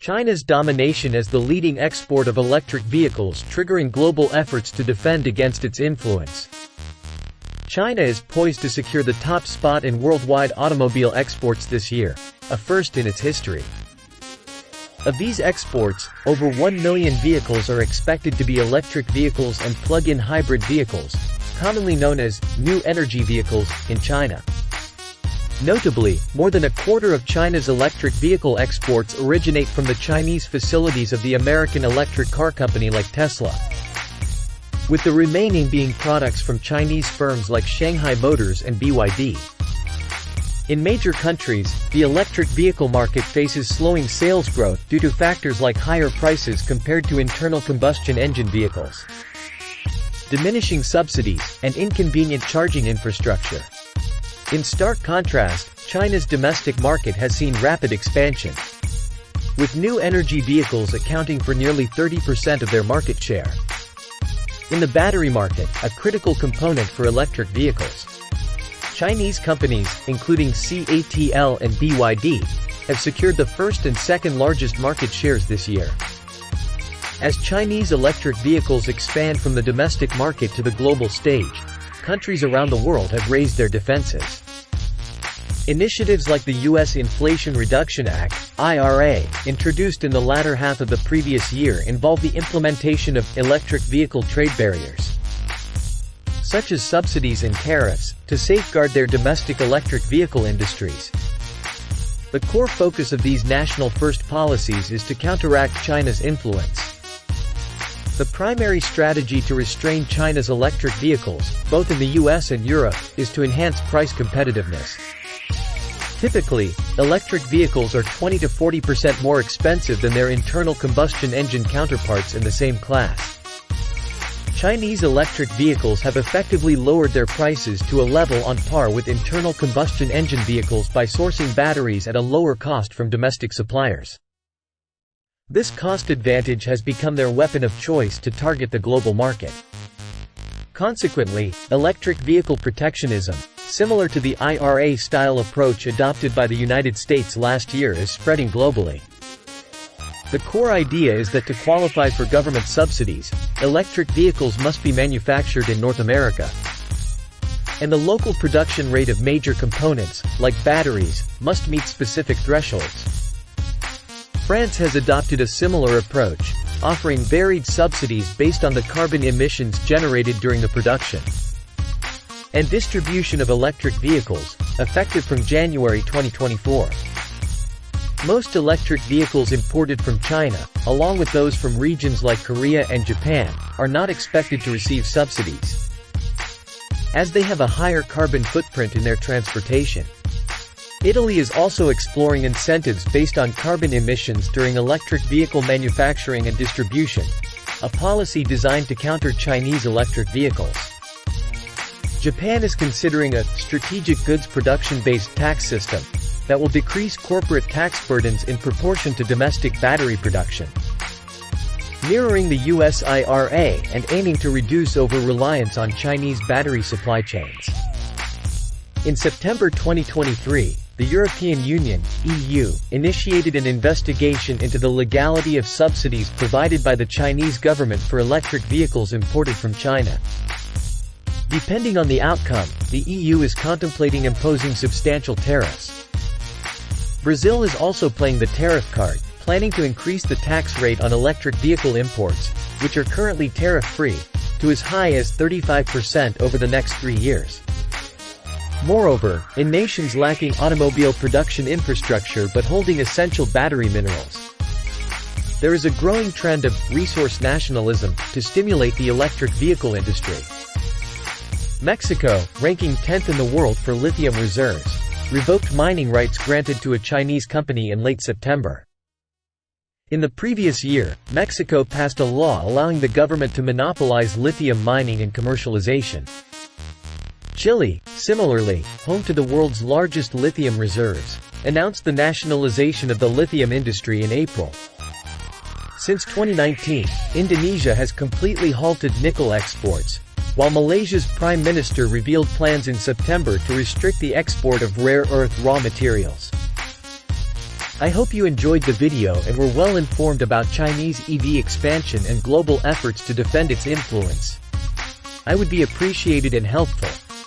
China's domination as the leading export of electric vehicles triggering global efforts to defend against its influence. China is poised to secure the top spot in worldwide automobile exports this year, a first in its history. Of these exports, over 1 million vehicles are expected to be electric vehicles and plug-in hybrid vehicles, commonly known as new energy vehicles, in China. Notably, more than a quarter of China's electric vehicle exports originate from the Chinese facilities of the American electric car company like Tesla, with the remaining being products from Chinese firms like Shanghai Motors and BYD. In major countries, the electric vehicle market faces slowing sales growth due to factors like higher prices compared to internal combustion engine vehicles, diminishing subsidies, and inconvenient charging infrastructure. In stark contrast, China's domestic market has seen rapid expansion, with new energy vehicles accounting for nearly 30% of their market share. In the battery market, a critical component for electric vehicles, Chinese companies, including CATL and BYD, have secured the first and second largest market shares this year. As Chinese electric vehicles expand from the domestic market to the global stage, countries around the world have raised their defenses. Initiatives like the U.S. Inflation Reduction Act, IRA, introduced in the latter half of the previous year involve the implementation of electric vehicle trade barriers, such as subsidies and tariffs, to safeguard their domestic electric vehicle industries. The core focus of these national first policies is to counteract China's influence. The primary strategy to restrain China's electric vehicles, both in the US and Europe, is to enhance price competitiveness. Typically, electric vehicles are 20 to 40% more expensive than their internal combustion engine counterparts in the same class. Chinese electric vehicles have effectively lowered their prices to a level on par with internal combustion engine vehicles by sourcing batteries at a lower cost from domestic suppliers. This cost advantage has become their weapon of choice to target the global market. Consequently, electric vehicle protectionism, similar to the IRA-style approach adopted by the United States last year, is spreading globally. The core idea is that to qualify for government subsidies, electric vehicles must be manufactured in North America, and the local production rate of major components, like batteries, must meet specific thresholds. France has adopted a similar approach, offering varied subsidies based on the carbon emissions generated during the production and distribution of electric vehicles, effective from January 2024. Most electric vehicles imported from China, along with those from regions like Korea and Japan, are not expected to receive subsidies, as they have a higher carbon footprint in their transportation. Italy is also exploring incentives based on carbon emissions during electric vehicle manufacturing and distribution, a policy designed to counter Chinese electric vehicles. Japan is considering a strategic goods production-based tax system that will decrease corporate tax burdens in proportion to domestic battery production, mirroring the US IRA and aiming to reduce over-reliance on Chinese battery supply chains. In September 2023, the European Union (EU) initiated an investigation into the legality of subsidies provided by the Chinese government for electric vehicles imported from China. Depending on the outcome, the EU is contemplating imposing substantial tariffs. Brazil is also playing the tariff card, planning to increase the tax rate on electric vehicle imports, which are currently tariff-free, to as high as 35% over the next 3 years. Moreover, in nations lacking automobile production infrastructure but holding essential battery minerals, there is a growing trend of resource nationalism to stimulate the electric vehicle industry. Mexico, ranking 10th in the world for lithium reserves, revoked mining rights granted to a Chinese company in late September. In the previous year, Mexico passed a law allowing the government to monopolize lithium mining and commercialization. Chile, similarly, home to the world's largest lithium reserves, announced the nationalization of the lithium industry in April. Since 2019, Indonesia has completely halted nickel exports, while Malaysia's Prime Minister revealed plans in September to restrict the export of rare earth raw materials. I hope you enjoyed the video and were well informed about Chinese EV expansion and global efforts to defend its influence. I would be appreciated and helpful